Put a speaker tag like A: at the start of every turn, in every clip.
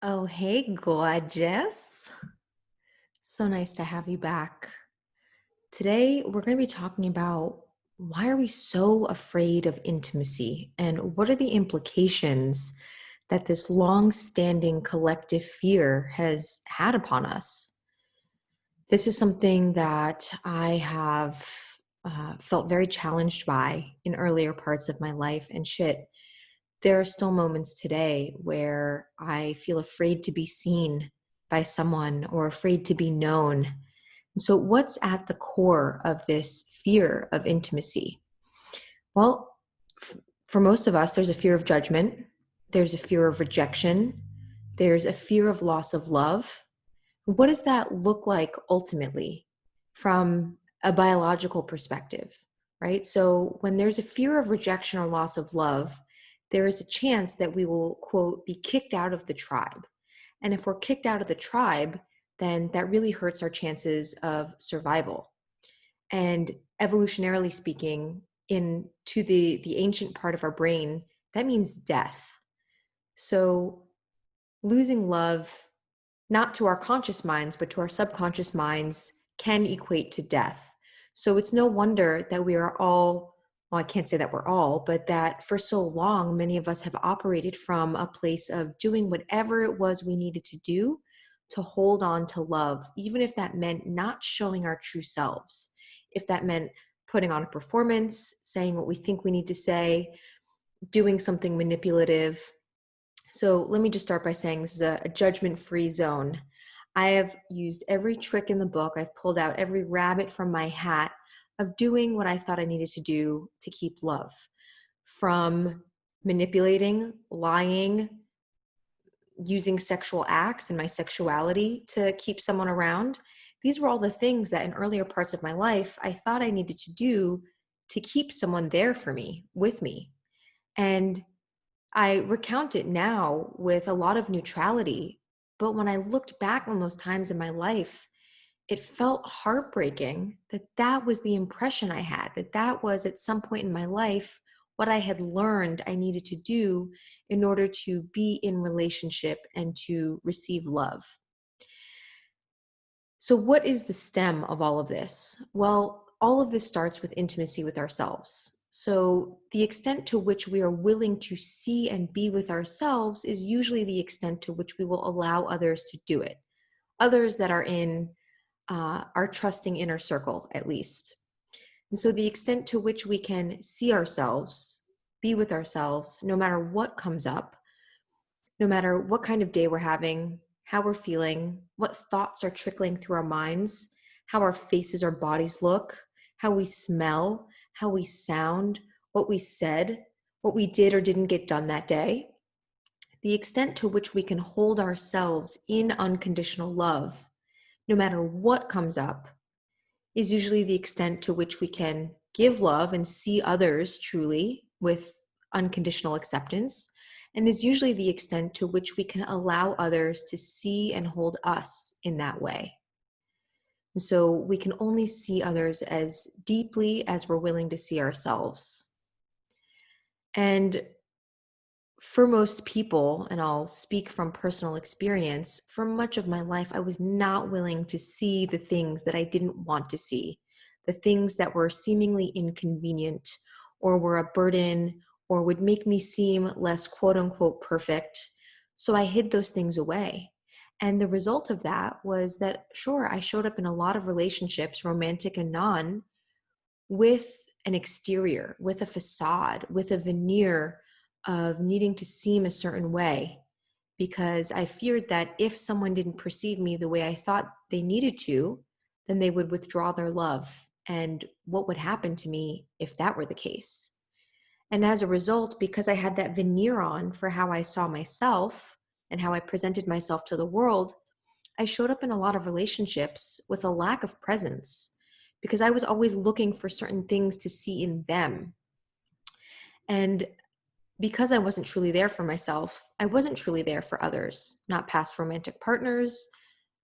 A: Oh, hey, gorgeous. So nice to have you back. Today, we're going to be talking about why are we so afraid of intimacy and what are the implications that this long-standing collective fear has had upon us. This is something that I have felt very challenged by in earlier parts of my life, and shit, there are still moments today where I feel afraid to be seen by someone or afraid to be known. And so, what's at the core of this fear of intimacy? Well, for most of us, there's a fear of judgment, there's a fear of rejection, there's a fear of loss of love. What does that look like ultimately from a biological perspective, right? So when there's a fear of rejection or loss of love, there is a chance that we will, quote, be kicked out of the tribe. And if we're kicked out of the tribe, then that really hurts our chances of survival. And evolutionarily speaking, into the ancient part of our brain, that means death. So losing love, not to our conscious minds, but to our subconscious minds, can equate to death. So it's no wonder that we are all, well, I can't say that we're all, but that for so long, many of us have operated from a place of doing whatever it was we needed to do to hold on to love, even if that meant not showing our true selves, if that meant putting on a performance, saying what we think we need to say, doing something manipulative. So let me just start by saying this is a judgment-free zone. I have used every trick in the book. I've pulled out every rabbit from my hat of doing what I thought I needed to do to keep love. From manipulating, lying, using sexual acts and my sexuality to keep someone around. These were all the things that in earlier parts of my life I thought I needed to do to keep someone there for me, with me. And I recount it now with a lot of neutrality, but when I looked back on those times in my life, it felt heartbreaking that that was the impression I had, that that was at some point in my life what I had learned I needed to do in order to be in relationship and to receive love. So, what is the stem of all of this? Well, all of this starts with intimacy with ourselves. So, the extent to which we are willing to see and be with ourselves is usually the extent to which we will allow others to do it. Others that are in our trusting inner circle, at least. And so, the extent to which we can see ourselves, be with ourselves, no matter what comes up, no matter what kind of day we're having, how we're feeling, what thoughts are trickling through our minds, how our faces or bodies look, how we smell, how we sound, what we said, what we did or didn't get done that day. The extent to which we can hold ourselves in unconditional love, no matter what comes up, is usually the extent to which we can give love and see others truly with unconditional acceptance, and is usually the extent to which we can allow others to see and hold us in that way. And so we can only see others as deeply as we're willing to see ourselves. And for most people, and I'll speak from personal experience, for much of my life, I was not willing to see the things that I didn't want to see, the things that were seemingly inconvenient or were a burden or would make me seem less quote unquote perfect. So I hid those things away. And the result of that was that, sure, I showed up in a lot of relationships, romantic and non, with an exterior, with a facade, with a veneer of needing to seem a certain way, because I feared that if someone didn't perceive me the way I thought they needed to, then they would withdraw their love. And what would happen to me if that were the case? And as a result, because I had that veneer on for how I saw myself and how I presented myself to the world, I showed up in a lot of relationships with a lack of presence because I was always looking for certain things to see in them. And because I wasn't truly there for myself, I wasn't truly there for others, not past romantic partners,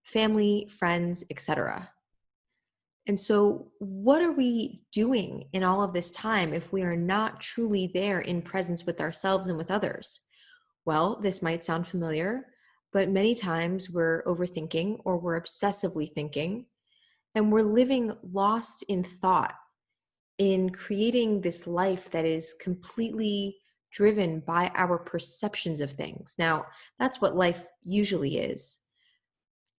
A: family, friends, etc. And so, what are we doing in all of this time if we are not truly there in presence with ourselves and with others? Well, this might sound familiar. But many times we're overthinking or we're obsessively thinking, and we're living lost in thought, in creating this life that is completely driven by our perceptions of things. Now, that's what life usually is.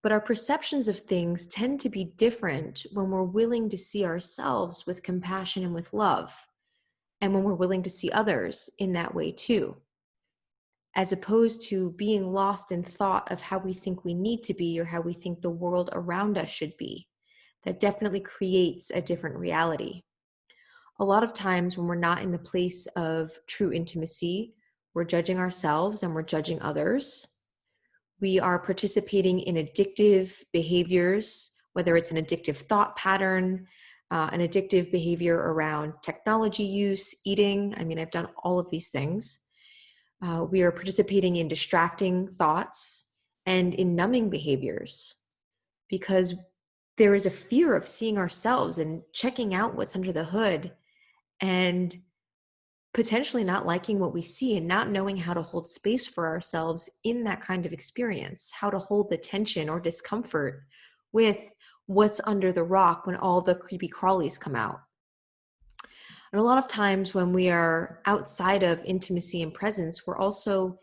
A: But our perceptions of things tend to be different when we're willing to see ourselves with compassion and with love, and when we're willing to see others in that way too, as opposed to being lost in thought of how we think we need to be or how we think the world around us should be. That definitely creates a different reality. A lot of times when we're not in the place of true intimacy, we're judging ourselves and we're judging others. We are participating in addictive behaviors, whether it's an addictive thought pattern, an addictive behavior around technology use, eating. I mean, I've done all of these things. We are participating in distracting thoughts and in numbing behaviors because there is a fear of seeing ourselves and checking out what's under the hood and potentially not liking what we see and not knowing how to hold space for ourselves in that kind of experience, how to hold the tension or discomfort with what's under the rock when all the creepy crawlies come out. And a lot of times when we are outside of intimacy and presence, we're also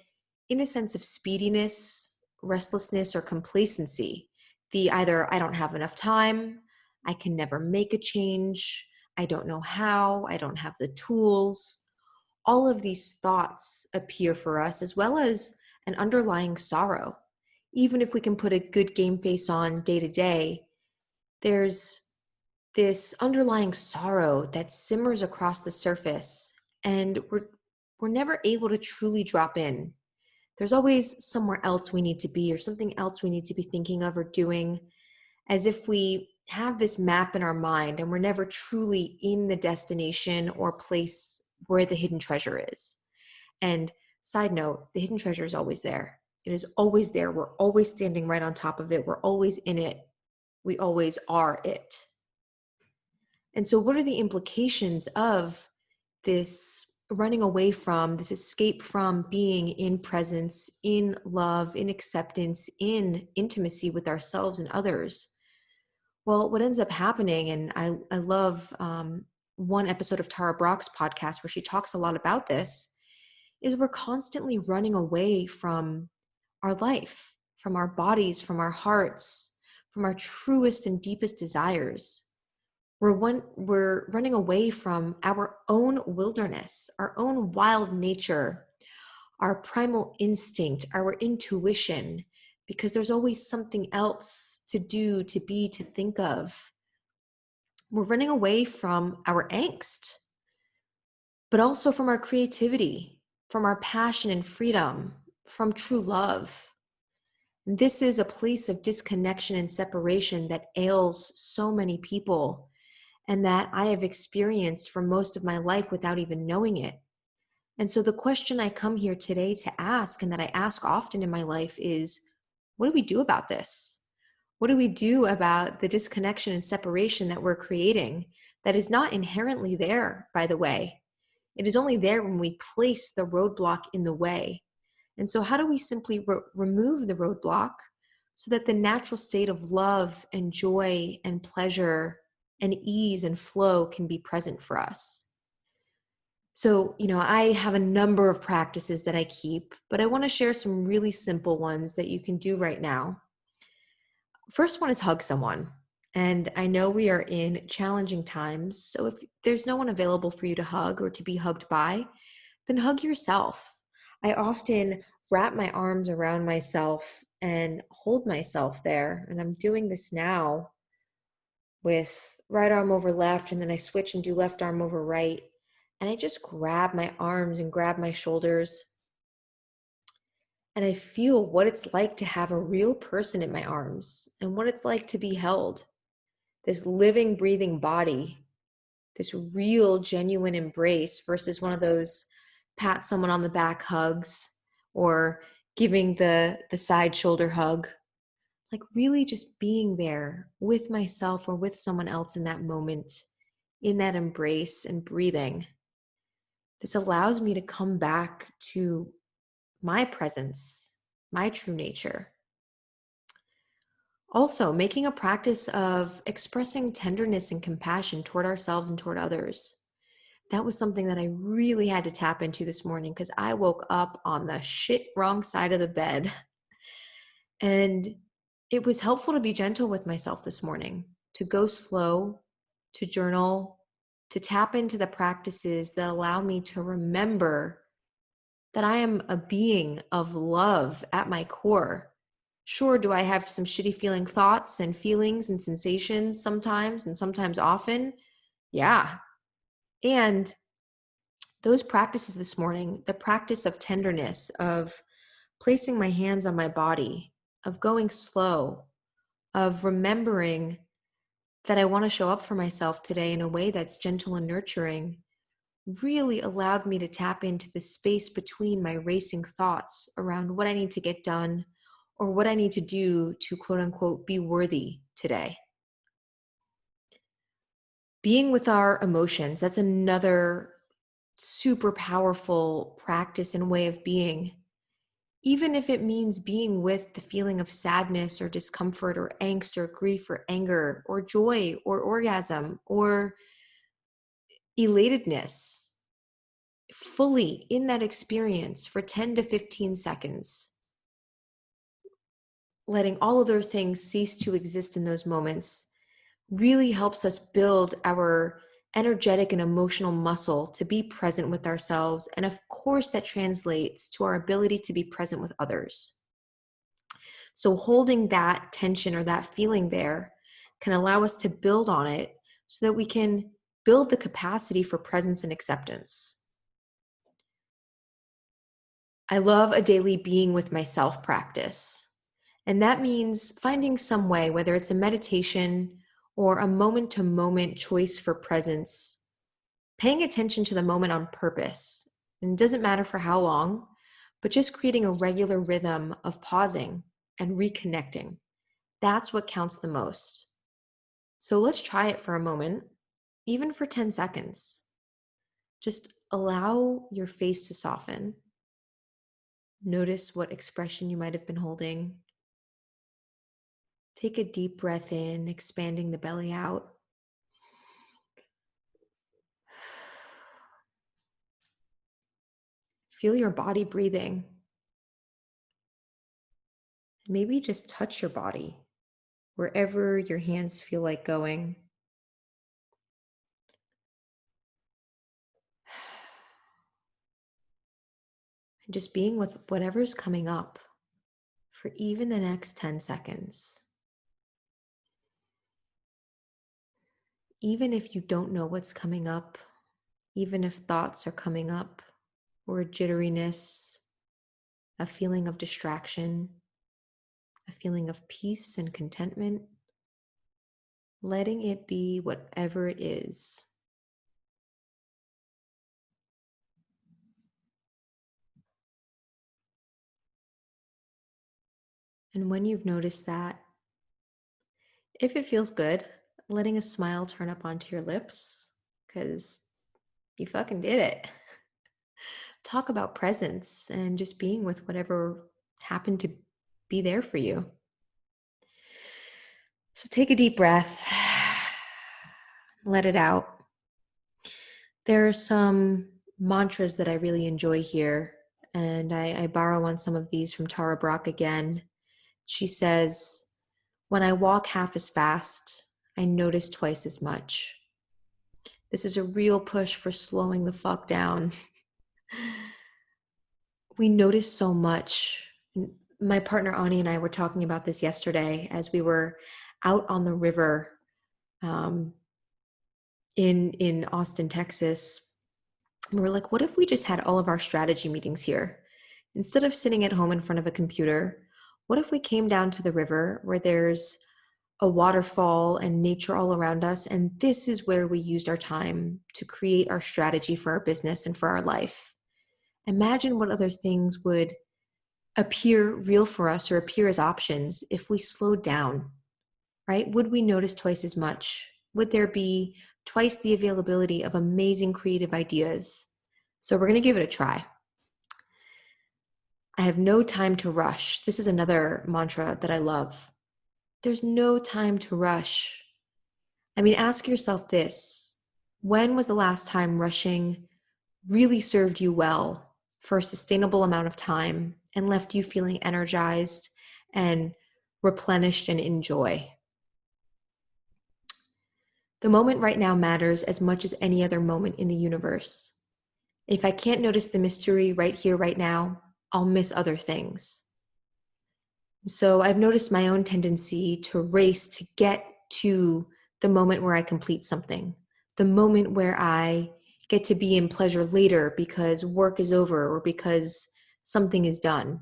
A: in a sense of speediness, restlessness, or complacency. The either I don't have enough time, I can never make a change, I don't know how, I don't have the tools. All of these thoughts appear for us, as well as an underlying sorrow. Even if we can put a good game face on day to day, there's this underlying sorrow that simmers across the surface, and we're never able to truly drop in. There's always somewhere else we need to be or something else we need to be thinking of or doing, as if we have this map in our mind and we're never truly in the destination or place where the hidden treasure is. And side note, the hidden treasure is always there. It is always there. We're always standing right on top of it. We're always in it. We always are it. And so what are the implications of this running away from, this escape from being in presence, in love, in acceptance, in intimacy with ourselves and others? Well, what ends up happening, and I love one episode of Tara Brach's podcast where she talks a lot about this, is we're constantly running away from our life, from our bodies, from our hearts, from our truest and deepest desires. We're running away from our own wilderness, our own wild nature, our primal instinct, our intuition, because there's always something else to do, to be, to think of. We're running away from our angst, but also from our creativity, from our passion and freedom, from true love. This is a place of disconnection and separation that ails so many people, and that I have experienced for most of my life without even knowing it. And so the question I come here today to ask, and that I ask often in my life, is what do we do about this? What do we do about the disconnection and separation that we're creating that is not inherently there, by the way? It is only there when we place the roadblock in the way. And so how do we simply remove the roadblock so that the natural state of love and joy and pleasure and ease and flow can be present for us? So, I have a number of practices that I keep, but I want to share some really simple ones that you can do right now. First one is hug someone. And I know we are in challenging times, so if there's no one available for you to hug or to be hugged by, then hug yourself. I often wrap my arms around myself and hold myself there, and I'm doing this now with right arm over left, and then I switch and do left arm over right. And I just grab my arms and grab my shoulders. And I feel what it's like to have a real person in my arms and what it's like to be held. This living, breathing body, this real, genuine embrace versus one of those pat someone on the back hugs or giving the side shoulder hug. Like really just being there with myself or with someone else in that moment, in that embrace and breathing. This allows me to come back to my presence, my true nature. Also, making a practice of expressing tenderness and compassion toward ourselves and toward others. That was something that I really had to tap into this morning because I woke up on the shit wrong side of the bed. And it was helpful to be gentle with myself this morning, to go slow, to journal, to tap into the practices that allow me to remember that I am a being of love at my core. Sure, do I have some shitty feeling thoughts and feelings and sensations sometimes and sometimes often? Yeah. And those practices this morning, the practice of tenderness, of placing my hands on my body, of going slow, of remembering that I want to show up for myself today in a way that's gentle and nurturing, really allowed me to tap into the space between my racing thoughts around what I need to get done or what I need to do to quote unquote be worthy today. Being with our emotions, that's another super powerful practice and way of being. Even if it means being with the feeling of sadness or discomfort or angst or grief or anger or joy or orgasm or elatedness, fully in that experience for 10 to 15 seconds, letting all other things cease to exist in those moments really helps us build our energetic and emotional muscle to be present with ourselves. And of course, that translates to our ability to be present with others. So holding that tension or that feeling there can allow us to build on it so that we can build the capacity for presence and acceptance. I love a daily being with myself practice. And that means finding some way, whether it's a meditation or a moment to moment choice for presence, paying attention to the moment on purpose. And it doesn't matter for how long, but just creating a regular rhythm of pausing and reconnecting. That's what counts the most. So let's try it for a moment, even for 10 seconds. Just allow your face to soften. Notice what expression you might have been holding. Take a deep breath in, expanding the belly out. Feel your body breathing. Maybe just touch your body wherever your hands feel like going. And just being with whatever's coming up for even the next 10 seconds. Even if you don't know what's coming up, even if thoughts are coming up, or a jitteriness, a feeling of distraction, a feeling of peace and contentment, letting it be whatever it is. And when you've noticed that, if it feels good, letting a smile turn up onto your lips, because you fucking did it. Talk about presence and just being with whatever happened to be there for you. So take a deep breath, let it out. There are some mantras that I really enjoy here, and I borrow on some of these from Tara Brach again. She says, "When I walk half as fast, I notice twice as much." This is a real push for slowing the fuck down. We notice so much. My partner Ani and I were talking about this yesterday as we were out on the river in Austin, Texas. We were like, what if we just had all of our strategy meetings here? Instead of sitting at home in front of a computer, what if we came down to the river where there's a waterfall and nature all around us, and this is where we used our time to create our strategy for our business and for our life? Imagine what other things would appear real for us or appear as options if we slowed down, right? Would we notice twice as much? Would there be twice the availability of amazing creative ideas? So we're going to give it a try. I have no time to rush. This is another mantra that I love. There's no time to rush. I mean, ask yourself this. When was the last time rushing really served you well for a sustainable amount of time and left you feeling energized and replenished and in joy? The moment right now matters as much as any other moment in the universe. If I can't notice the mystery right here, right now, I'll miss other things. So I've noticed my own tendency to race to get to the moment where I complete something, the moment where I get to be in pleasure later because work is over or because something is done.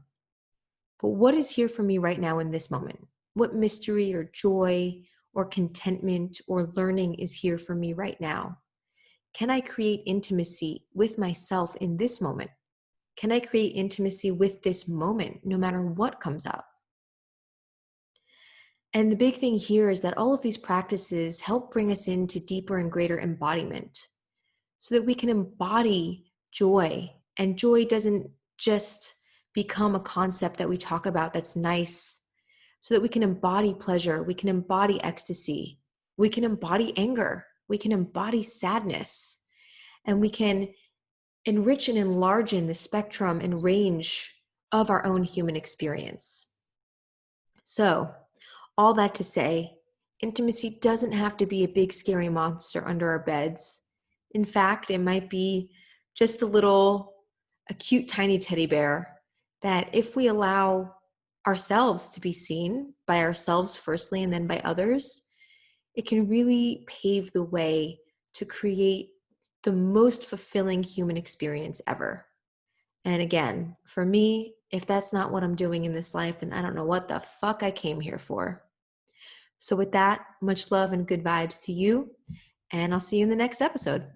A: But what is here for me right now in this moment? What mystery or joy or contentment or learning is here for me right now? Can I create intimacy with myself in this moment? Can I create intimacy with this moment no matter what comes up? And the big thing here is that all of these practices help bring us into deeper and greater embodiment so that we can embody joy. And joy doesn't just become a concept that we talk about that's nice, so that we can embody pleasure, we can embody ecstasy, we can embody anger, we can embody sadness, and we can enrich and enlarge in the spectrum and range of our own human experience. So, all that to say, intimacy doesn't have to be a big scary monster under our beds. In fact, it might be just a cute tiny teddy bear that if we allow ourselves to be seen by ourselves firstly and then by others, it can really pave the way to create the most fulfilling human experience ever. And again, for me, if that's not what I'm doing in this life, then I don't know what the fuck I came here for. So with that, much love and good vibes to you, and I'll see you in the next episode.